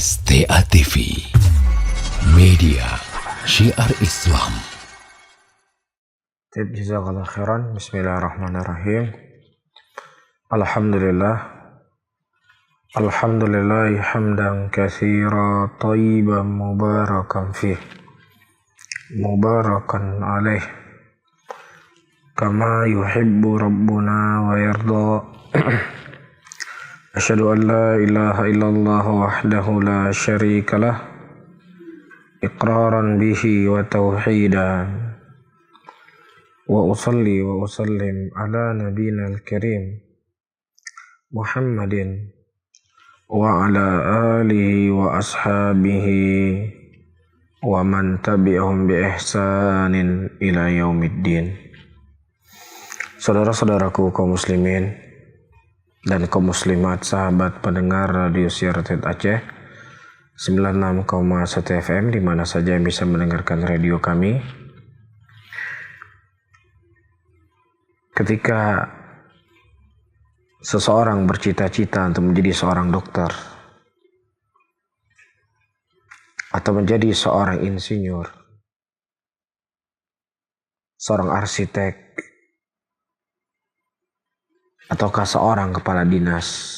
STA TV, media syiar Islam. Jazakallahu khairan. Bismillahirrahmanirrahim. Alhamdulillah hamdan katsira thayyiban mubarakan fih, mubarakan alaih, kama yuhibbu rabbuna wa yarda. Asyhadu an la ilaha illallah wahdahu la syarika lah, iqraran bihi wa tauhidan. Wa usalli wa usallim ala nabiyina al-karim Muhammadin wa ala alihi wa ashabihi wa man tabi'ahum bi ihsanin ila yaumiddin. Saudara-saudaraku kaum muslimin dan kaum muslimat, sahabat pendengar Radio Syiar Aceh 96,1 FM di mana saja yang bisa mendengarkan radio kami. Ketika seseorang bercita-cita untuk menjadi seorang dokter atau menjadi seorang insinyur, seorang arsitek, ataukah seorang kepala dinas,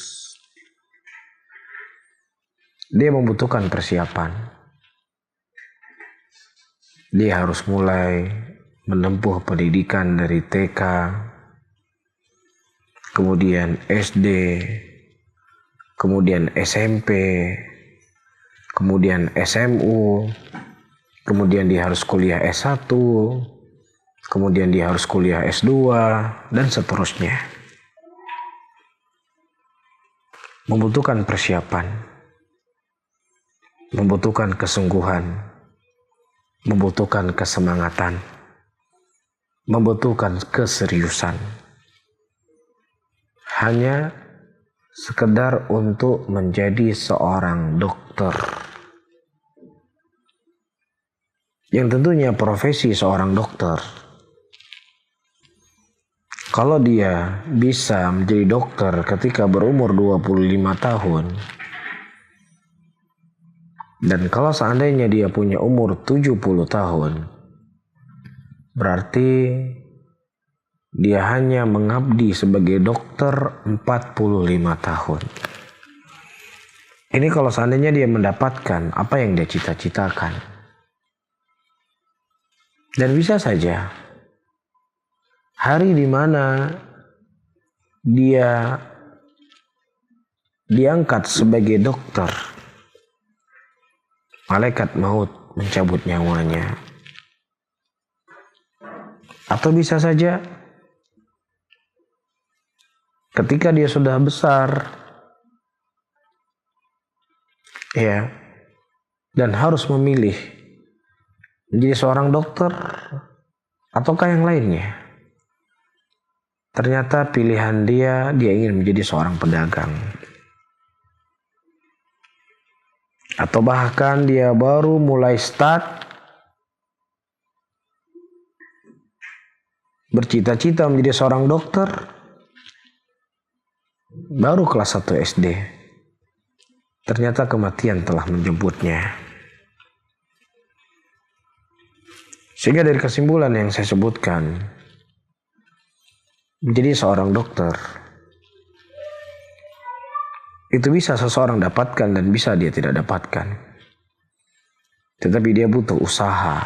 dia membutuhkan persiapan. Dia harus mulai menempuh pendidikan dari TK, kemudian SD, kemudian SMP, kemudian SMU, kemudian dia harus kuliah S1, kemudian dia harus kuliah S2, dan seterusnya. Membutuhkan persiapan, membutuhkan kesungguhan, membutuhkan kesemangatan, membutuhkan keseriusan. Hanya sekedar untuk menjadi seorang dokter, yang tentunya profesi seorang dokter, kalau dia bisa menjadi dokter ketika berumur 25 tahun, dan kalau seandainya dia punya umur 70 tahun, berarti dia hanya mengabdi sebagai dokter 45 tahun. Ini kalau seandainya dia mendapatkan apa yang dia cita-citakan. Dan bisa saja hari di mana dia diangkat sebagai dokter, malaikat maut mencabut nyawanya. Atau bisa saja ketika dia sudah besar, ya, dan harus memilih menjadi seorang dokter ataukah yang lainnya, ternyata pilihan dia ingin menjadi seorang pedagang. Atau bahkan dia baru mulai start bercita-cita menjadi seorang dokter, baru kelas 1 SD. Ternyata kematian telah menjemputnya. Sehingga dari kesimpulan yang saya sebutkan, menjadi seorang dokter itu bisa seseorang dapatkan dan bisa dia tidak dapatkan. Tetapi dia butuh usaha,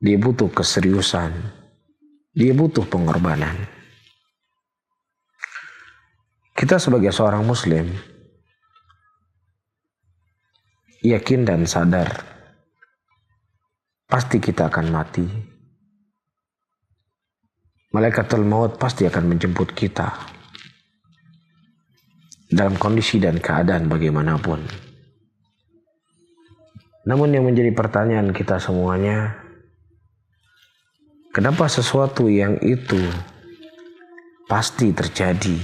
dia butuh keseriusan, dia butuh pengorbanan. Kita sebagai seorang muslim yakin dan sadar pasti kita akan mati. Malaikatul maut pasti akan menjemput kita dalam kondisi dan keadaan bagaimanapun. Namun yang menjadi pertanyaan kita semuanya, kenapa sesuatu yang itu pasti terjadi,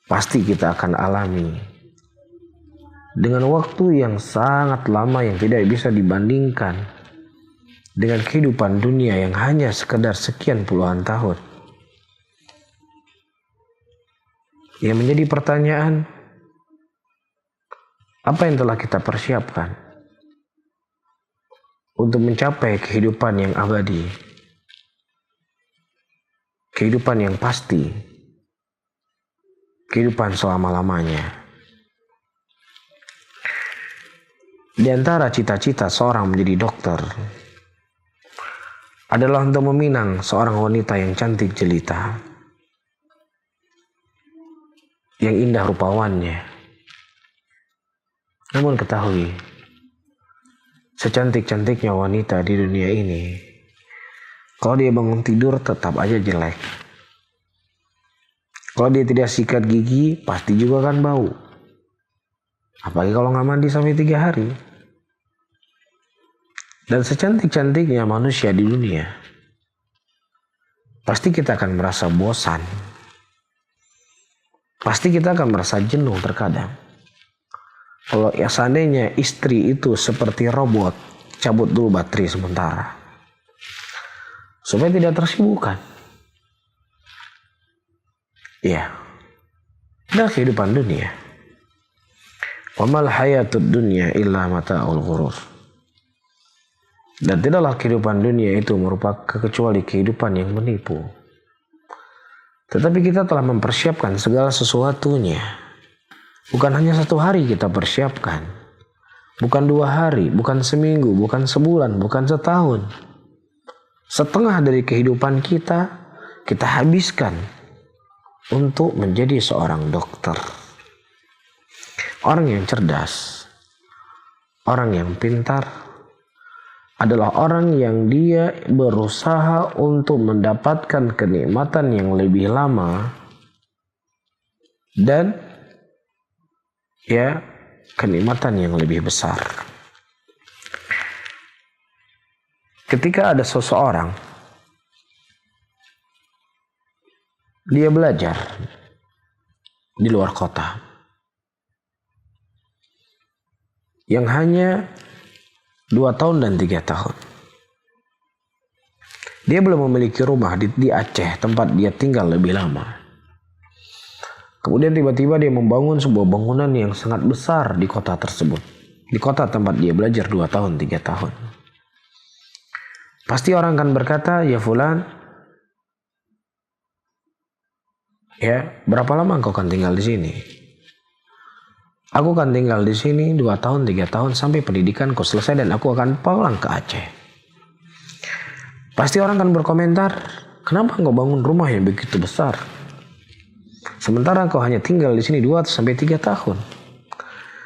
pasti kita akan alami, dengan waktu yang sangat lama yang tidak bisa dibandingkan dengan kehidupan dunia yang hanya sekedar sekian puluhan tahun? Yang menjadi pertanyaan, Apa yang telah kita persiapkan untuk mencapai kehidupan yang abadi, kehidupan yang pasti, kehidupan selama-lamanya. Di antara cita-cita seorang menjadi dokter adalah untuk meminang seorang wanita yang cantik jelita, yang indah rupawannya. Namun ketahui, secantik-cantiknya wanita di dunia ini, kalau dia bangun tidur tetap aja jelek. Kalau dia tidak sikat gigi, pasti juga kan bau. Apalagi kalau nggak mandi sampai 3 hari. Dan secantik-cantiknya manusia di dunia, pasti kita akan merasa bosan. Pasti kita akan merasa jenuh terkadang. Kalau ya seandainya istri itu seperti robot, cabut dulu baterai sementara, supaya tidak tersibukkan. Ya, inilah kehidupan dunia. Wa mal hayatud dunya illa mata'ul ghurur. Dan tidaklah kehidupan dunia itu merupakan kecuali kehidupan yang menipu. Tetapi kita telah mempersiapkan segala sesuatunya. Bukan hanya 1 hari kita persiapkan. Bukan 2 hari, bukan seminggu, bukan sebulan, bukan setahun. Setengah dari kehidupan kita habiskan untuk menjadi seorang dokter. Orang yang cerdas, orang yang pintar, adalah orang yang dia berusaha untuk mendapatkan kenikmatan yang lebih lama dan kenikmatan yang lebih besar. Ketika ada seseorang dia belajar di luar kota yang hanya 2 tahun dan 3 tahun. Dia belum memiliki rumah di Aceh, tempat dia tinggal lebih lama. Kemudian tiba-tiba dia membangun sebuah bangunan yang sangat besar di kota tersebut. Di kota tempat dia belajar 2 tahun, 3 tahun. Pasti orang akan berkata, ya fulan, berapa lama engkau akan tinggal di sini? Aku akan tinggal di sini 2 tahun, 3 tahun sampai pendidikanku selesai dan aku akan pulang ke Aceh. Pasti orang akan berkomentar, kenapa engkau bangun rumah yang begitu besar? Sementara engkau hanya tinggal di sini 2 sampai 3 tahun.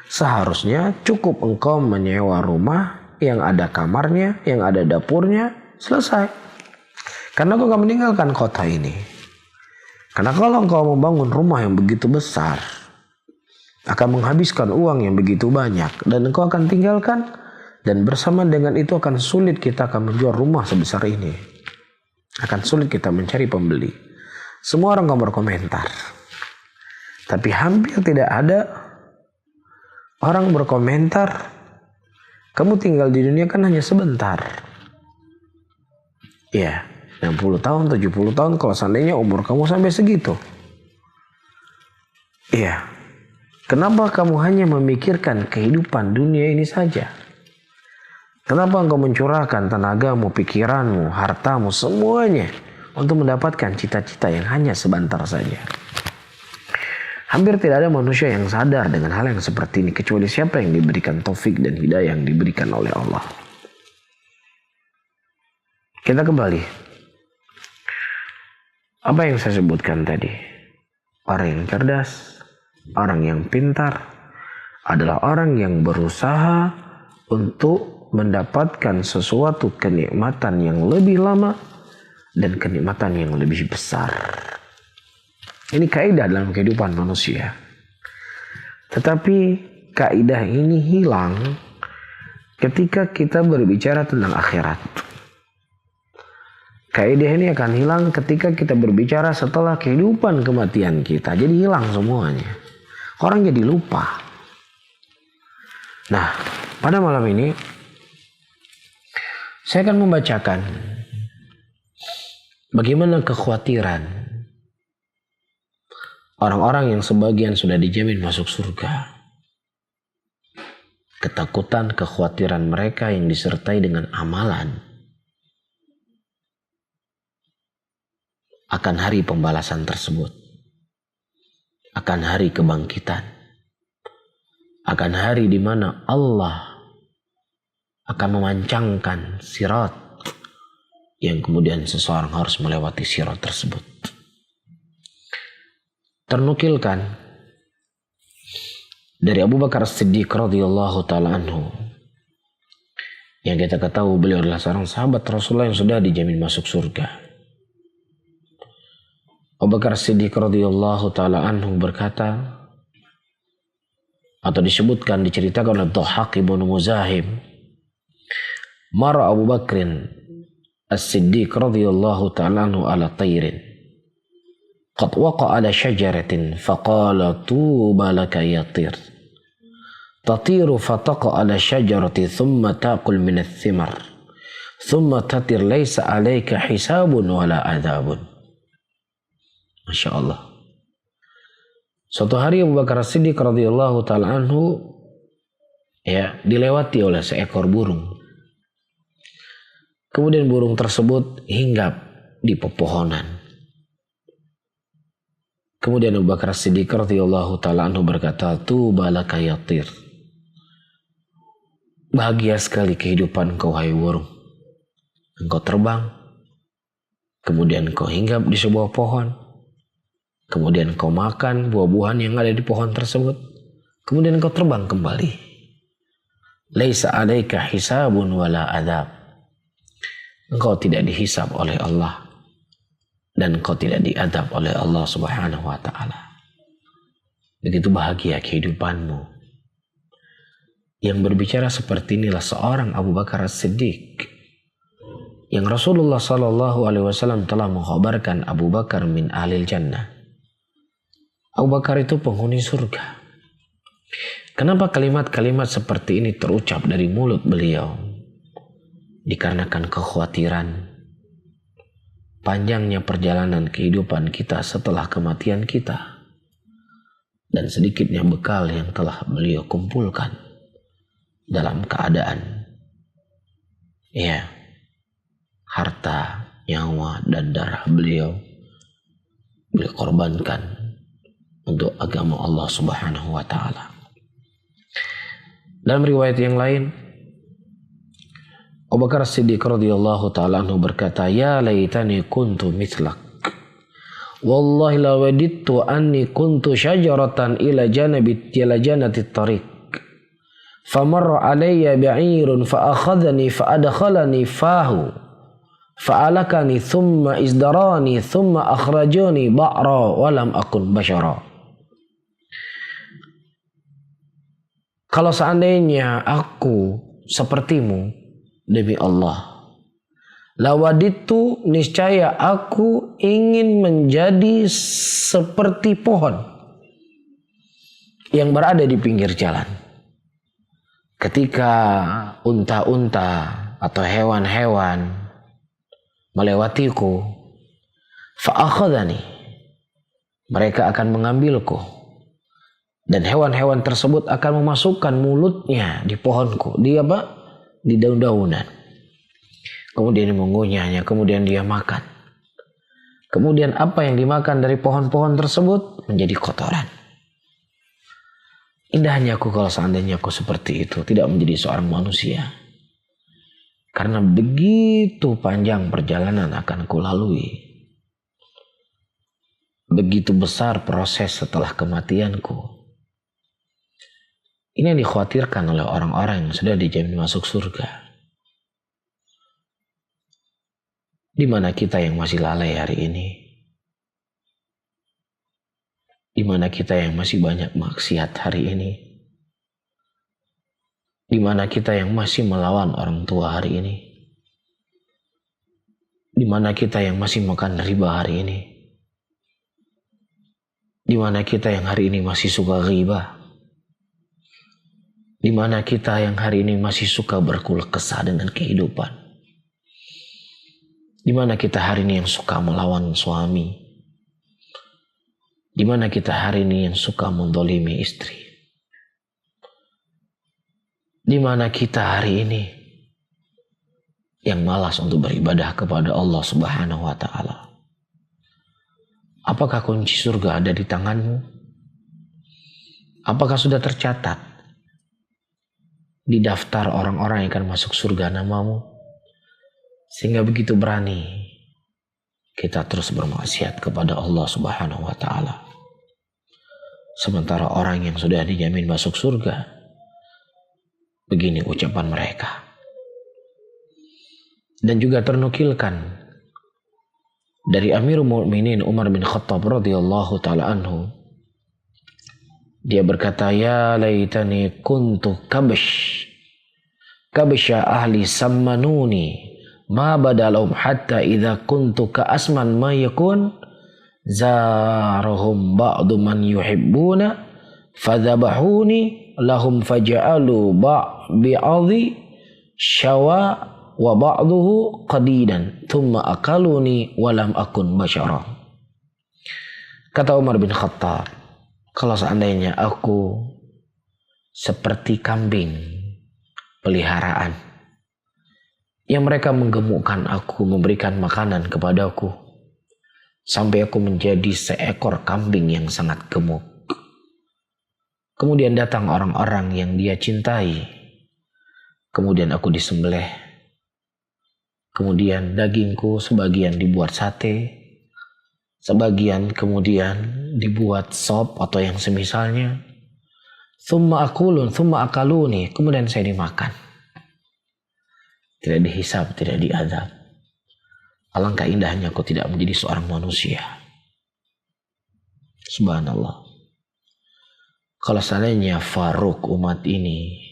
Seharusnya cukup engkau menyewa rumah yang ada kamarnya, yang ada dapurnya, selesai. Karena engkau akan meninggalkan kota ini. Karena kalau engkau membangun rumah yang begitu besar, akan menghabiskan uang yang begitu banyak dan engkau akan tinggalkan, dan bersama dengan itu akan sulit kita akan menjual rumah sebesar ini. Akan sulit kita mencari pembeli. Semua orang akan berkomentar. Tapi hampir tidak ada orang berkomentar, kamu tinggal di dunia kan hanya sebentar. Ya, 60 tahun, 70 tahun kalau seandainya umur kamu sampai segitu. Iya. Kenapa kamu hanya memikirkan kehidupan dunia ini saja? Kenapa engkau mencurahkan tenagamu, pikiranmu, hartamu, semuanya untuk mendapatkan cita-cita yang hanya sebentar saja? Hampir tidak ada manusia yang sadar dengan hal yang seperti ini, kecuali siapa yang diberikan taufik dan hidayah yang diberikan oleh Allah. Kita kembali. Apa yang saya sebutkan tadi? Orang yang cerdas, orang yang pintar adalah orang yang berusaha untuk mendapatkan sesuatu kenikmatan yang lebih lama dan kenikmatan yang lebih besar. Ini kaidah dalam kehidupan manusia. Tetapi kaidah ini hilang ketika kita berbicara tentang akhirat. Kaidah ini akan hilang ketika kita berbicara setelah kehidupan kematian kita. Jadi hilang semuanya. Orang jadi lupa. Nah, pada malam ini saya akan membacakan bagaimana kekhawatiran orang-orang yang sebagian sudah dijamin masuk surga. ketakutan, kekhawatiran mereka yang disertai dengan amalan akan hari pembalasan tersebut, akan hari kebangkitan, akan hari di mana Allah akan memancangkan sirat yang kemudian seseorang harus melewati sirat tersebut. Ternukilkan dari Abu Bakar As-Siddiq radhiyallahu taala anhu, yang kita ketahui beliau adalah seorang sahabat Rasulullah yang sudah dijamin masuk surga. Abu Bakar As-Siddiq radhiyallahu taala anhu berkata, atau disebutkan, diceritakan oleh Dhahhak ibn Muzahim, mara Abu Bakrin As-Siddiq radhiyallahu ta'ala anhu ala tayrin qad waqa ala syajaratin faqala tuba laka ya tir tatiru fataqa ala syajarati thumma taqul min ath-thimar thumma tatir laysa alayka hisabun wala adabun. Masya Allah. Suatu hari Abu Bakar As-Siddiq radhiyallahu ta'ala anhu dilewati oleh seekor burung. Kemudian burung tersebut hinggap di pepohonan. Kemudian Abu Bakar As-Siddiq radhiyallahu ta'ala anhu berkata, tuba laka ya tir. Bahagia sekali kehidupan engkau wahai burung. Engkau terbang, kemudian engkau hinggap di sebuah pohon, kemudian engkau makan buah-buahan yang ada di pohon tersebut, kemudian engkau terbang kembali. Laisa alaika hisabun wala adab. Engkau tidak dihisab oleh Allah dan engkau tidak diadab oleh Allah Subhanahu wa taala. Begitu bahagia kehidupanmu. Yang berbicara seperti inilah seorang Abu Bakar As-Siddiq yang Rasulullah sallallahu alaihi wasallam telah mengkhabarkan Abu Bakar min ahlil jannah. Abu Bakar itu penghuni surga. Kenapa kalimat-kalimat seperti ini terucap dari mulut beliau? Dikarenakan kekhawatiran panjangnya perjalanan kehidupan kita setelah kematian kita dan sedikitnya bekal yang telah beliau kumpulkan dalam keadaan harta, nyawa dan darah beliau korbankan untuk agama Allah Subhanahu wa taala. Dalam riwayat yang lain, Abu Bakar As-Siddiq radhiyallahu ta'ala anhu berkata, ya laitani kuntu mithlak. Wallahi la wadittu anni kuntu syajaratan ila janati tariq. Famarra alayya ba'irun fa'akhadhani fa'adkhalani fahu. Fa'alakani thumma izdarani thumma akhrajani ba'ra walam akun bashara. Kalau seandainya aku sepertimu, demi Allah, lawaditu, niscaya aku ingin menjadi seperti pohon yang berada di pinggir jalan. Ketika unta-unta atau hewan-hewan melewatiku, fa'akhadhani, mereka akan mengambilku, dan hewan-hewan tersebut akan memasukkan mulutnya di pohonku, di daun-daunan. Kemudian mengunyahnya, kemudian dia makan. Kemudian apa yang dimakan dari pohon-pohon tersebut menjadi kotoran. Indahnya aku kalau seandainya aku seperti itu, tidak menjadi seorang manusia. Karena begitu panjang perjalanan akan kulalui. Begitu besar proses setelah kematianku. Ini yang dikhawatirkan oleh orang-orang yang sudah dijamin masuk surga. Di mana kita yang masih lalai hari ini? Di mana kita yang masih banyak maksiat hari ini? Di mana kita yang masih melawan orang tua hari ini? Di mana kita yang masih makan riba hari ini? Di mana kita yang hari ini masih suka riba? Di mana kita yang hari ini masih suka berkeluh kesah dengan kehidupan? Di mana kita hari ini yang suka melawan suami? Di mana kita hari ini yang suka mendolimi istri? Di mana kita hari ini yang malas untuk beribadah kepada Allah Subhanahu wa taala. Apakah kunci surga ada di tanganmu? Apakah sudah tercatat di daftar orang-orang yang akan masuk surga namamu? Sehingga begitu berani kita terus bermaksiat kepada Allah Subhanahu wa taala. Sementara orang yang sudah dijamin masuk surga, begini ucapan mereka. Dan juga ternukilkan dari Amirul Mukminin Umar bin Khattab radhiyallahu taala anhu, dia berkata, ya laitani kuntu kabsha ahli sammanuni ma badalahum hatta idza kuntu ka asman ma yakun zarahum ba'du man yuhibbuna fadhabahuni lahum faja'alu bi'adhi syawa wa ba'duhu qadidan thumma akaluni walam akun basyara. Kata Umar bin Khattab, kalau seandainya aku seperti kambing peliharaan yang mereka menggemukkan aku, memberikan makanan kepadaku sampai aku menjadi seekor kambing yang sangat gemuk. Kemudian datang orang-orang yang dia cintai, kemudian aku disembelih. Kemudian dagingku sebagian dibuat sate, sebagian kemudian dibuat sop atau yang semisalnya. Thumma akaluni, kemudian saya dimakan. Tidak dihisab, tidak diazab. Alangkah indahnya aku tidak menjadi seorang manusia. Subhanallah. Kalau seandainya Faruk umat ini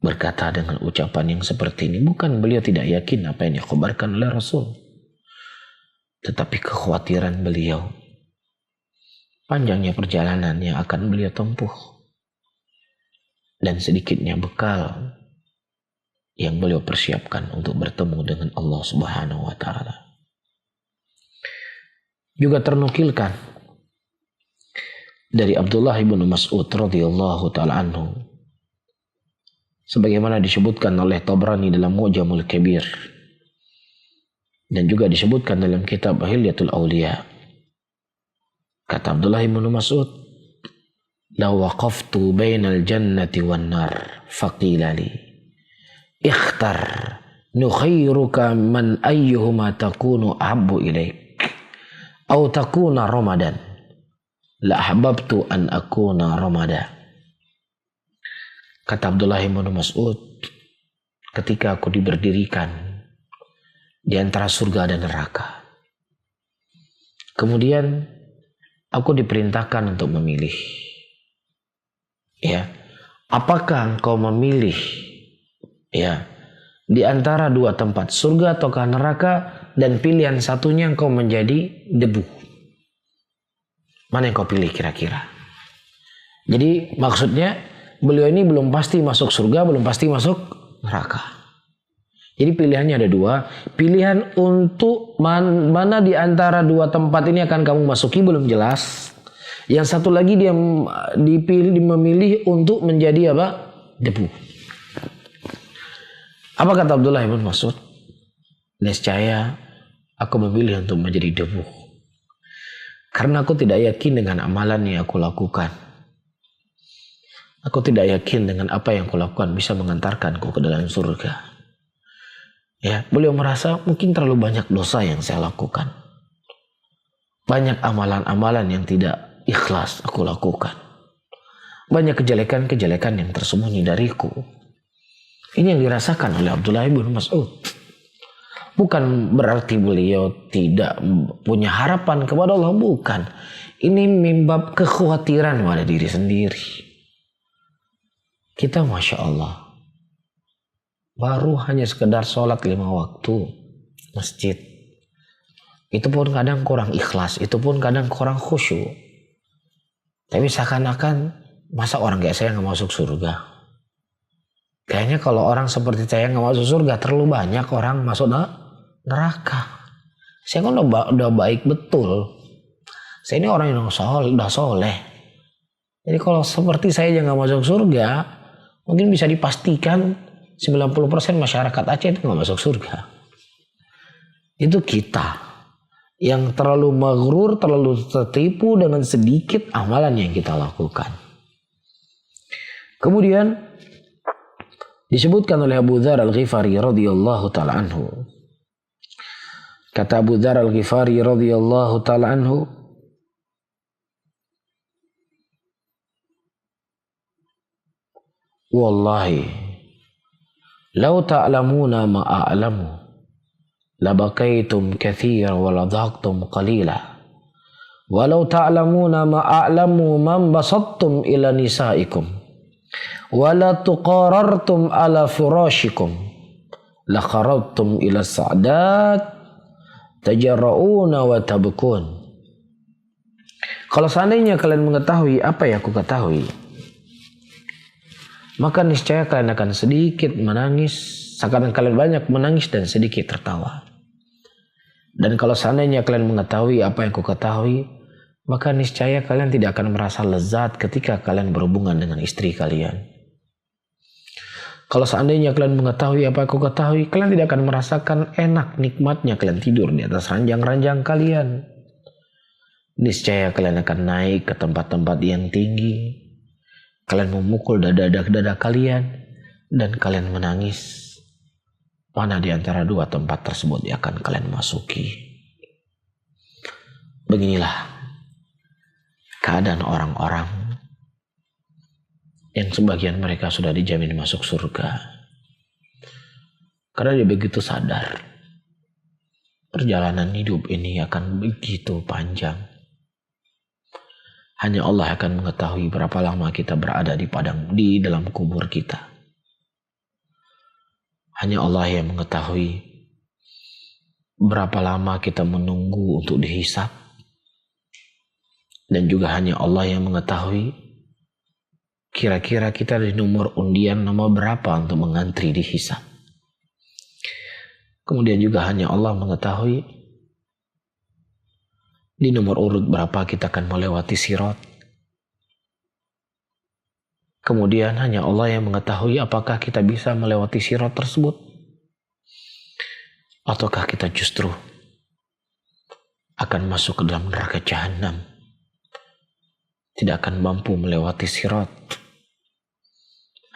berkata dengan ucapan yang seperti ini, bukan beliau tidak yakin apa yang dikhabarkan oleh Rasul, tetapi kekhawatiran beliau panjangnya perjalanan yang akan beliau tempuh dan sedikitnya bekal yang beliau persiapkan untuk bertemu dengan Allah Subhanahu wa taala. Juga ternukilkan dari Abdullah bin Mas'ud radhiyallahu taala anhu, sebagaimana disebutkan oleh Tabrani dalam Mu'jamul Kabir dan juga disebutkan dalam kitab Hilyatul Awliya. Kata Abdullah bin Mas'ud, "La waqaftu bainal jannati wan nar faqila li ikhtar nukhairuka man ayyuhuma takunu ahabbu ilaik aw takuna ramadan la ahbabtu an akuna ramada." Kata Abdullah bin Mas'ud, ketika aku diberdirikan di antara surga dan neraka, kemudian aku diperintahkan untuk memilih, ya, apakah engkau memilih, ya, di antara dua tempat, surga ataukah neraka, dan pilihan satunya engkau menjadi debu. Mana yang kau pilih kira-kira? Jadi maksudnya beliau ini belum pasti masuk surga, belum pasti masuk neraka. Jadi pilihannya ada dua. Pilihan untuk mana di antara dua tempat ini akan kamu masuki belum jelas. Yang satu lagi dia memilih untuk menjadi apa? Debu. Apa kata Abdullah bin Mas'ud? Niscaya aku memilih untuk menjadi debu, karena aku tidak yakin dengan amalan yang aku lakukan. Aku tidak yakin dengan apa yang aku lakukan bisa mengantarkanku ke dalam surga. Ya, beliau merasa mungkin terlalu banyak dosa yang saya lakukan. Banyak amalan-amalan yang tidak ikhlas aku lakukan. Banyak kejelekan-kejelekan yang tersembunyi dariku. Ini yang dirasakan oleh Abdullah bin Mas'ud. Bukan berarti beliau tidak punya harapan kepada Allah, bukan. Ini mimbab kekhawatiran pada diri sendiri. Kita Masya Allah baru hanya sekedar sholat 5 waktu masjid, itu pun kadang kurang ikhlas, itu pun kadang kurang khusyuk. Tapi seakan-akan masa orang kayak saya gak masuk surga. Kayaknya kalau orang seperti saya gak masuk surga, terlalu banyak orang masuk neraka. Saya kan udah baik betul. Saya ini orang yang udah soleh. Jadi kalau seperti saya aja nggak masuk surga, mungkin bisa dipastikan 90% masyarakat Aceh itu nggak masuk surga. Itu kita yang terlalu maghrur, terlalu tertipu dengan sedikit amalan yang kita lakukan. Kemudian disebutkan oleh Abu Dzar Al-Ghifari radhiyallahu taala anhu. Kata Abu Dzar Al-Ghifari radhiyallahu taala anhu, wallahi law ta'lamuna ma a'lamu labakaitum katsira wa ladhaqtum qalila walau ta'lamuna ma a'lamu man basattum ila nisaikum wala tuqarartum ala firashikum la kharabtum ila sa'dat tajarrauna wa tabkun. Kalau seandainya kalian mengetahui apa yang aku ketahui, maka niscaya kalian akan sedikit menangis, sekarang kalian banyak menangis dan sedikit tertawa. Dan kalau seandainya kalian mengetahui apa yang aku ketahui, maka niscaya kalian tidak akan merasa lezat ketika kalian berhubungan dengan istri kalian. Kalau seandainya kalian mengetahui apa yang aku ketahui, kalian tidak akan merasakan enak nikmatnya kalian tidur di atas ranjang-ranjang kalian. Niscaya kalian akan naik ke tempat-tempat yang tinggi. Kalian memukul dada kalian dan kalian menangis. Mana di antara dua tempat tersebut yang akan kalian masuki? Beginilah keadaan orang-orang yang sebagian mereka sudah dijamin masuk surga. Karena dia begitu sadar perjalanan hidup ini akan begitu panjang. Hanya Allah akan mengetahui berapa lama kita berada di dalam kubur kita. Hanya Allah yang mengetahui berapa lama kita menunggu untuk dihisab. Dan juga hanya Allah yang mengetahui kira-kira kita di nomor undian nomor berapa untuk mengantri dihisab. Kemudian juga hanya Allah mengetahui di nomor urut berapa kita akan melewati sirat. Kemudian hanya Allah yang mengetahui apakah kita bisa melewati sirat tersebut. Ataukah kita justru akan masuk ke dalam neraka jahanam. Tidak akan mampu melewati sirat.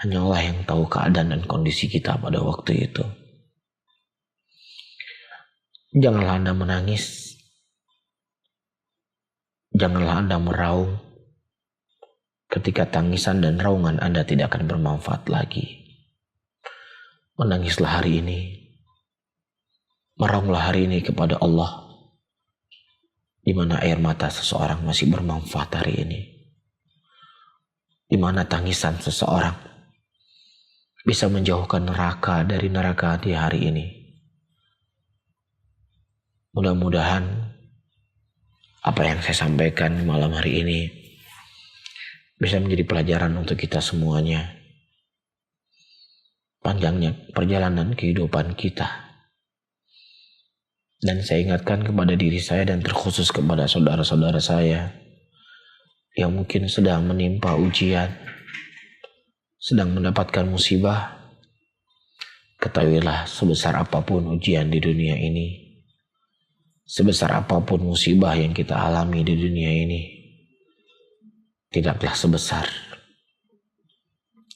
Hanya Allah yang tahu keadaan dan kondisi kita pada waktu itu. Janganlah Anda menangis. Janganlah Anda meraung ketika tangisan dan raungan Anda tidak akan bermanfaat lagi. Menangislah hari ini. Meraunglah hari ini kepada Allah. Di mana air mata seseorang masih bermanfaat hari ini. Di mana tangisan seseorang bisa menjauhkan neraka dari neraka di hari ini. Mudah-mudahan apa yang saya sampaikan malam hari ini bisa menjadi pelajaran untuk kita semuanya. Panjangnya perjalanan kehidupan kita. Dan saya ingatkan kepada diri saya dan terkhusus kepada saudara-saudara saya yang mungkin sedang menimpa ujian, sedang mendapatkan musibah. Ketahuilah sebesar apapun ujian di dunia ini, sebesar apapun musibah yang kita alami di dunia ini, tidaklah sebesar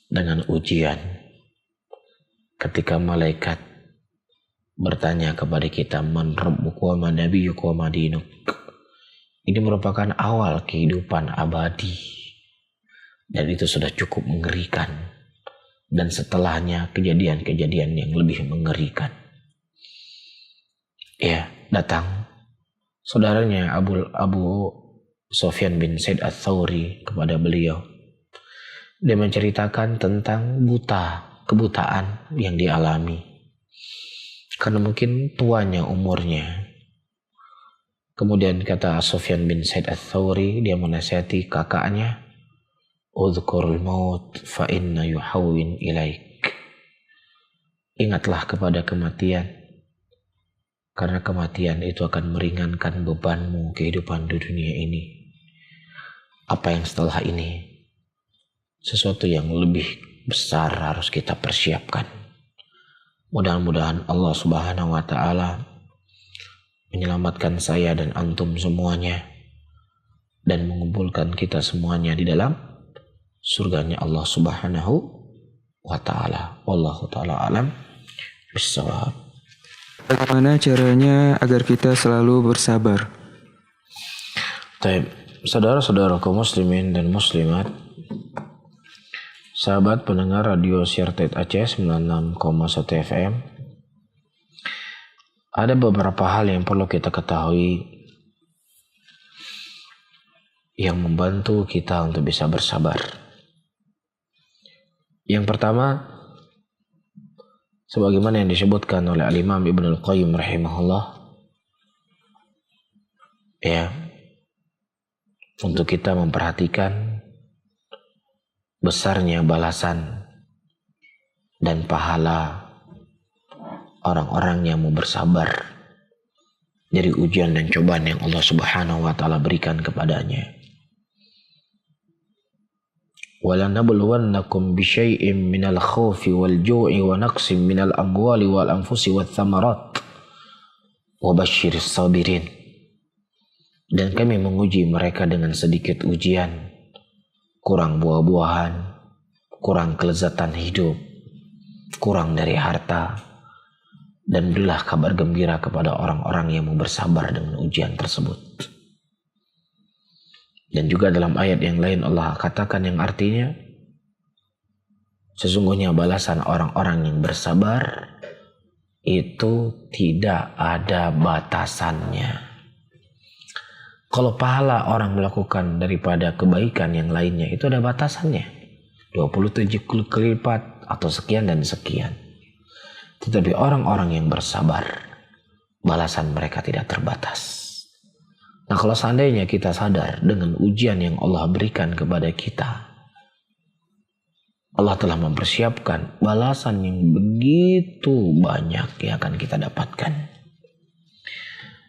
dengan ujian ketika malaikat bertanya kepada kita, man rabbuka wa ma nabiyyuka wa ma dinuk. Ini merupakan awal kehidupan abadi dan itu sudah cukup mengerikan, dan setelahnya kejadian-kejadian yang lebih mengerikan. Ya, datang saudaranya Abu Sufyan bin Said Ats-Tsauri kepada beliau. Dia menceritakan tentang kebutaan yang dialami. Karena mungkin tuanya umurnya. Kemudian kata Sufyan bin Said Ats-Tsauri, dia menasihati kakaknya, "Udhkurul maut fa inna yuhawwin ilaik." Ingatlah kepada kematian, karena kematian itu akan meringankan bebanmu kehidupan di dunia ini. Apa yang setelah ini sesuatu yang lebih besar harus kita persiapkan. Mudah-mudahan Allah Subhanahu wa Ta'ala menyelamatkan saya dan antum semuanya dan mengumpulkan kita semuanya di dalam surganya Allah Subhanahu wa Ta'ala. Wallahu ta'ala alam bissawab. Bagaimana caranya agar kita selalu bersabar? Baik, saudara-saudara kaum muslimin dan muslimat, sahabat pendengar radio Syartet Aceh 96,1 FM, ada beberapa hal yang perlu kita ketahui yang membantu kita untuk bisa bersabar. Yang pertama, sebagaimana yang disebutkan oleh Al-Imam Ibnul Qayyim rahimahullah, ya, untuk kita memperhatikan besarnya balasan dan pahala orang-orang yang mau bersabar dari ujian dan cobaan yang Allah Subhanahu wa Ta'ala berikan kepadanya. وَلَنَبْلُوَنَّكُمْ بِشَيْءٍ مِّنَ الْخَوْفِ وَالْجُوعِ وَنَقْصٍ مِّنَ الْأَمْوَالِ وَالْأَنفُسِ وَالثَّمَرَاتِ وَبَشِّرِ الصَّابِرِينَ. Dan kami menguji mereka dengan sedikit ujian, kurang buah-buahan, kurang kelezatan hidup, kurang dari harta, dan berilah kabar gembira kepada orang-orang yang mau bersabar dengan ujian tersebut. Dan juga dalam ayat yang lain Allah katakan yang artinya, sesungguhnya balasan orang-orang yang bersabar itu tidak ada batasannya. Kalau pahala orang melakukan daripada kebaikan yang lainnya itu ada batasannya, 27 kali lipat atau sekian dan sekian. Tetapi orang-orang yang bersabar, balasan mereka tidak terbatas. Nah, kalau seandainya kita sadar dengan ujian yang Allah berikan kepada kita, Allah telah mempersiapkan balasan yang begitu banyak yang akan kita dapatkan.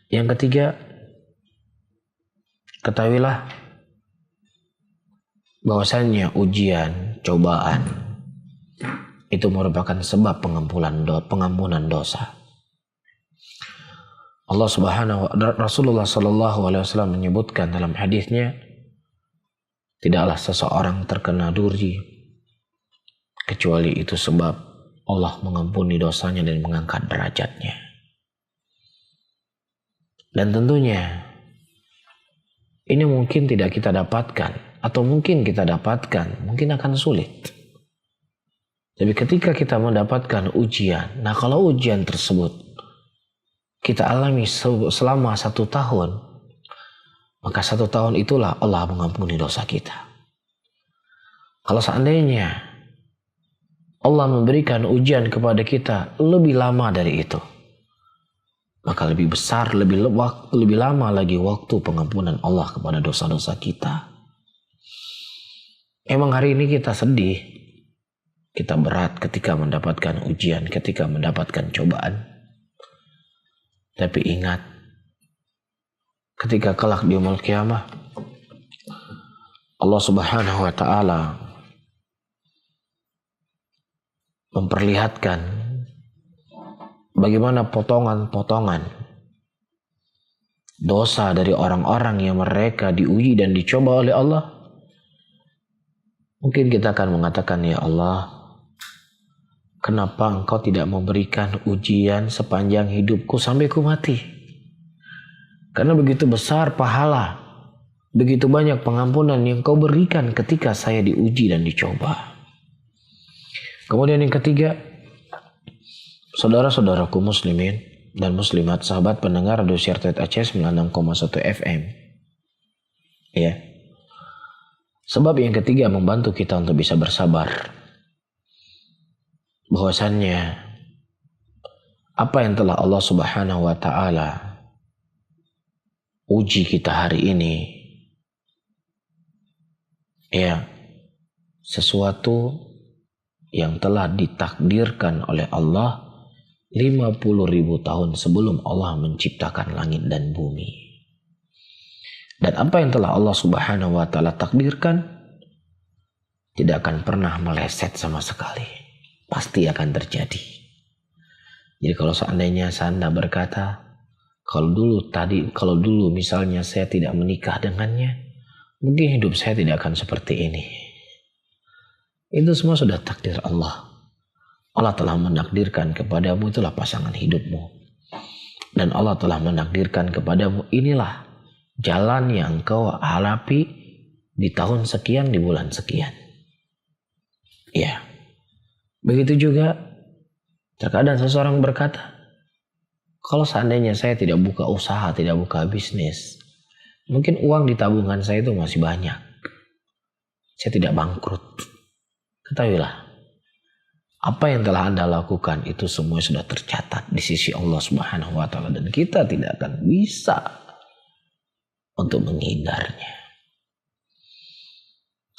Yang ketiga, ketahuilah bahwasannya ujian, cobaan itu merupakan sebab pengampunan dosa. Allah Subhanahu wa Rasulullah Sallallahu Alaihi Wasallam menyebutkan dalam hadisnya, tidaklah seseorang terkena duri kecuali itu sebab Allah mengampuni dosanya dan mengangkat derajatnya. Dan tentunya ini mungkin tidak kita dapatkan, atau mungkin kita dapatkan, mungkin akan sulit. Tapi ketika kita mendapatkan ujian, nah kalau ujian tersebut kita alami selama 1 tahun, maka 1 tahun itulah Allah mengampuni dosa kita. Kalau seandainya Allah memberikan ujian kepada kita lebih lama dari itu, maka lebih besar, lebih lama lagi waktu pengampunan Allah kepada dosa-dosa kita. Emang hari ini kita sedih, kita berat ketika mendapatkan ujian, ketika mendapatkan cobaan. Tapi ingat, ketika kelak di yaumul qiyamah, Allah Subhanahu wa Ta'ala memperlihatkan bagaimana potongan-potongan dosa dari orang-orang yang mereka diuji dan dicoba oleh Allah. Mungkin kita akan mengatakan, ya Allah, kenapa engkau tidak memberikan ujian sepanjang hidupku sampai ku mati? Karena begitu besar pahala, begitu banyak pengampunan yang kau berikan ketika saya diuji dan dicoba. Kemudian yang ketiga, saudara-saudaraku muslimin dan muslimat, sahabat pendengar radio Syartet Aceh 96,1 FM. Ya. Sebab yang ketiga membantu kita untuk bisa bersabar, bahwasannya apa yang telah Allah Subhanahu wa Ta'ala uji kita hari ini, ya, sesuatu yang telah ditakdirkan oleh Allah 50.000 tahun sebelum Allah menciptakan langit dan bumi. Dan apa yang telah Allah Subhanahu wa Ta'ala takdirkan tidak akan pernah meleset sama sekali. Pasti akan terjadi. Jadi kalau seandainya Anda berkata, kalau dulu misalnya saya tidak menikah dengannya, mungkin hidup saya tidak akan seperti ini. Itu semua sudah takdir Allah. Allah telah menakdirkan kepadamu itulah pasangan hidupmu. Dan Allah telah menakdirkan kepadamu inilah jalan yang kau hadapi di tahun sekian, di bulan sekian. Ya. Begitu juga terkadang seseorang berkata, kalau seandainya saya tidak buka usaha, tidak buka bisnis, mungkin uang di tabungan saya itu masih banyak. Saya tidak bangkrut. Ketahuilah, apa yang telah Anda lakukan itu semua sudah tercatat di sisi Allah Subhanahu wa taala dan kita tidak akan bisa untuk menghindarnya.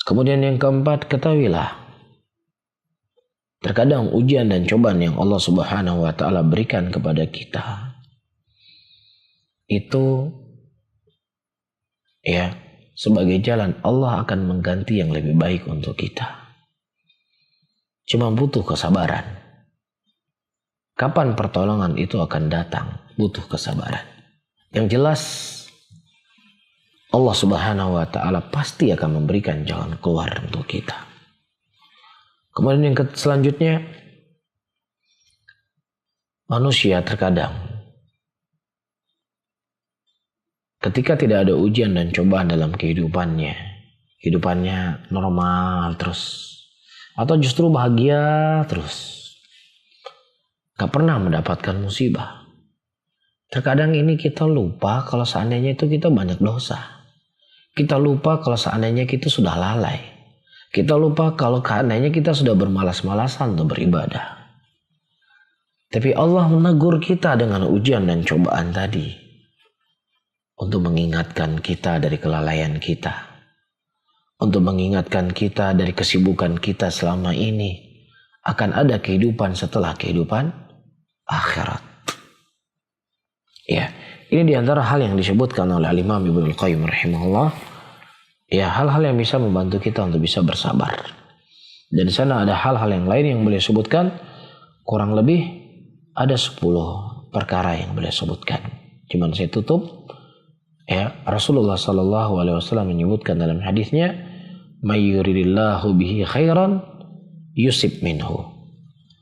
Kemudian yang keempat, ketahuilah, terkadang ujian dan cobaan yang Allah Subhanahu wa taala berikan kepada kita itu ya sebagai jalan Allah akan mengganti yang lebih baik untuk kita. Cuma butuh kesabaran. Kapan pertolongan itu akan datang? Butuh kesabaran. Yang jelas Allah Subhanahu wa taala pasti akan memberikan jalan keluar untuk kita. Kemudian yang selanjutnya, manusia terkadang ketika tidak ada ujian dan cobaan dalam kehidupannya normal terus, atau justru bahagia terus, gak pernah mendapatkan musibah. Terkadang ini kita lupa kalau seandainya itu kita banyak dosa. Kita lupa kalau seandainya kita sudah lalai. Kita lupa kalau seandainya kita sudah bermalas-malasan untuk beribadah. Tapi Allah menegur kita dengan ujian dan cobaan tadi untuk mengingatkan kita dari kelalaian kita, untuk mengingatkan kita dari kesibukan kita selama ini akan ada kehidupan setelah kehidupan akhirat. Ya, ini diantara hal yang disebutkan oleh Imam Ibnu Al-Qayyim rahimahullah. Ya, hal-hal yang bisa membantu kita untuk bisa bersabar. Dan di sana ada hal-hal yang lain yang boleh sebutkan. Kurang lebih ada 10 perkara yang boleh sebutkan. Cuman saya tutup. Ya, Rasulullah SAW menyebutkan dalam hadisnya, "May yuridillahu bihi khairan yusib minhu."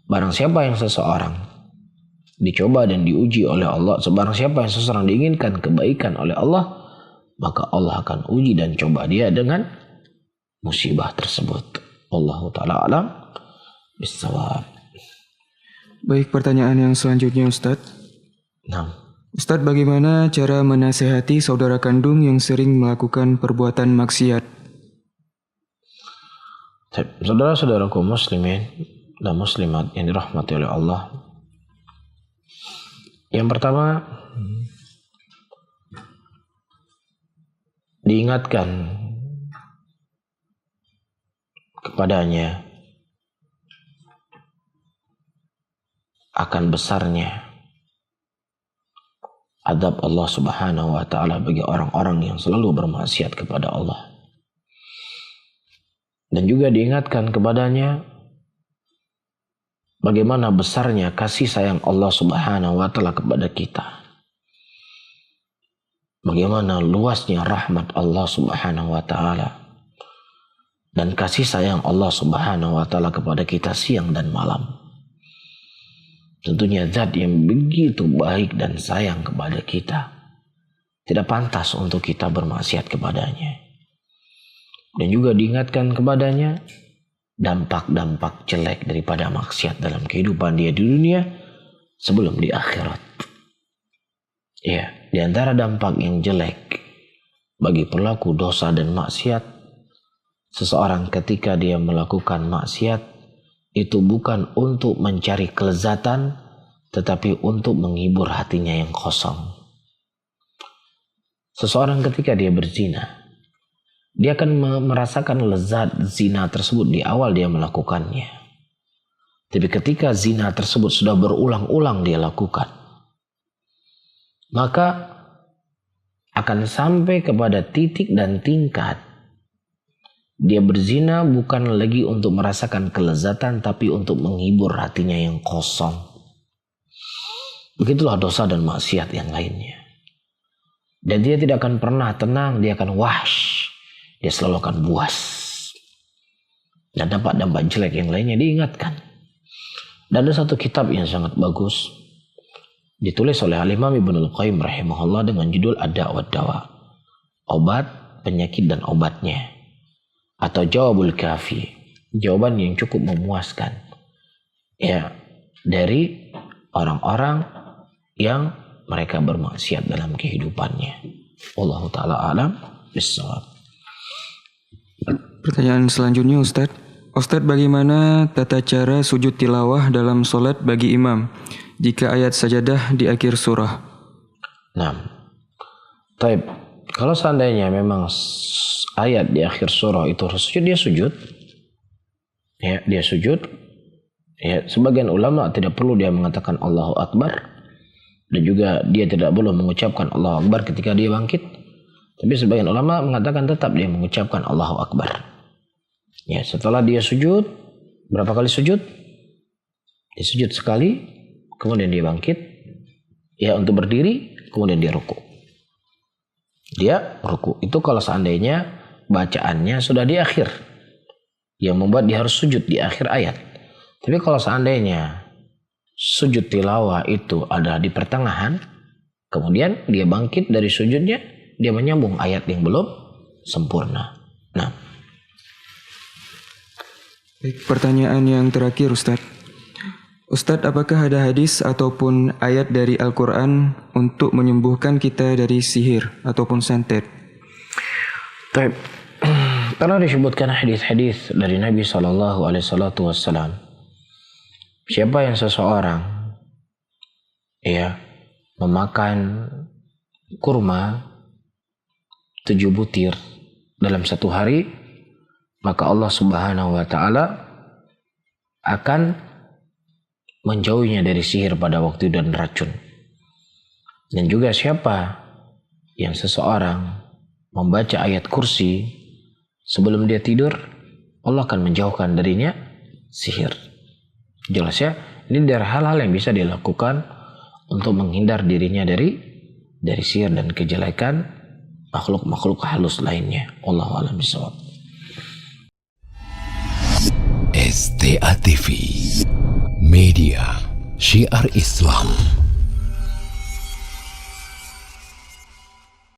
Barang siapa yang seseorang dicoba dan diuji oleh Allah, barang siapa yang seseorang diinginkan kebaikan oleh Allah, maka Allah akan uji dan coba dia dengan musibah tersebut. Allahu ta'ala alam bisawab. Baik, pertanyaan yang selanjutnya Ustadz. Nah, Ustadz, bagaimana cara menasehati saudara kandung yang sering melakukan perbuatan maksiat? saudara-saudaraku muslimin dan muslimat yang dirahmati oleh Allah. Yang pertama, diingatkan kepadanya akan besarnya azab Allah Subhanahu wa taala bagi orang-orang yang selalu bermaksiat kepada Allah. Dan juga diingatkan kepadanya bagaimana besarnya kasih sayang Allah Subhanahu wa taala kepada kita. Bagaimana luasnya rahmat Allah Subhanahu wa taala dan kasih sayang Allah Subhanahu wa taala kepada kita siang dan malam. Tentunya zat yang begitu baik dan sayang kepada kita. Tidak pantas untuk kita bermaksiat kepadanya. Dan juga diingatkan kepadanya dampak-dampak jelek daripada maksiat dalam kehidupan dia di dunia sebelum di akhirat. Ya, di antara dampak yang jelek bagi pelaku dosa dan maksiat, seseorang ketika dia melakukan maksiat itu bukan untuk mencari kelezatan, tetapi untuk menghibur hatinya yang kosong. Seseorang ketika dia berzina, dia akan merasakan lezat zina tersebut di awal dia melakukannya. Tapi ketika zina tersebut sudah berulang-ulang dia lakukan, maka akan sampai kepada titik dan tingkat Dia berzina bukan lagi untuk merasakan kelezatan, tapi untuk menghibur hatinya yang kosong. Begitulah dosa dan maksiat yang lainnya. Dan dia tidak akan pernah tenang, dia akan wahsh. Dia selalu akan buas. Dan dampak-dampak jelek yang lainnya diingatkan. Dan ada satu kitab yang sangat bagus, ditulis oleh Al-Imam Ibnul Qayyim rahimahullah dengan judul Ad-Da' wa Dawa. Obat, penyakit dan obatnya. Atau Jawabul Kafi. Jawaban yang cukup memuaskan. Ya, dari orang-orang yang mereka bermaksiat dalam kehidupannya. Wallahu ta'ala alam bissawab. Pertanyaan selanjutnya Ustadz. Ustadz, bagaimana tata cara sujud tilawah dalam solat bagi imam jika ayat sajadah di akhir surah? Nah, taib. Kalau seandainya memang ayat di akhir surah itu harus sujud, dia sujud. Ya, dia sujud. Ya, sebagian ulama tidak perlu dia mengatakan Allahu Akbar, dan juga dia tidak perlu mengucapkan Allahu Akbar ketika dia bangkit. Tapi sebagian ulama mengatakan tetap dia mengucapkan Allahu Akbar. Ya, setelah dia sujud, berapa kali sujud? Dia sujud sekali, kemudian dia bangkit. Ya, untuk berdiri, kemudian dia ruku. Dia ruku. Itu kalau seandainya bacaannya sudah di akhir, yang membuat dia harus sujud di akhir ayat. Tapi kalau seandainya sujud tilawah itu ada di pertengahan, kemudian dia bangkit dari sujudnya, dia menyambung ayat yang belum sempurna. Nah, baik, pertanyaan yang terakhir Ustadz. Ustadz, apakah ada hadis ataupun ayat dari Al-Quran untuk menyembuhkan kita dari sihir ataupun santet? Taib. Pernah disebutkan hadis-hadis dari Nabi SAW. Siapa yang seseorang memakan kurma 7 butir dalam satu hari, maka Allah Subhanahu wa Ta'ala akan menjauhinya dari sihir pada waktu dan racun. Dan juga siapa yang seseorang membaca ayat kursi sebelum dia tidur, Allah akan menjauhkan darinya sihir. Jelas ya, ini dari hal-hal yang bisa dilakukan untuk menghindar dirinya dari sihir dan kejelekan makhluk-makhluk halus lainnya. Wallahu a'lam bishawab. STA TV Media Syiar Islam.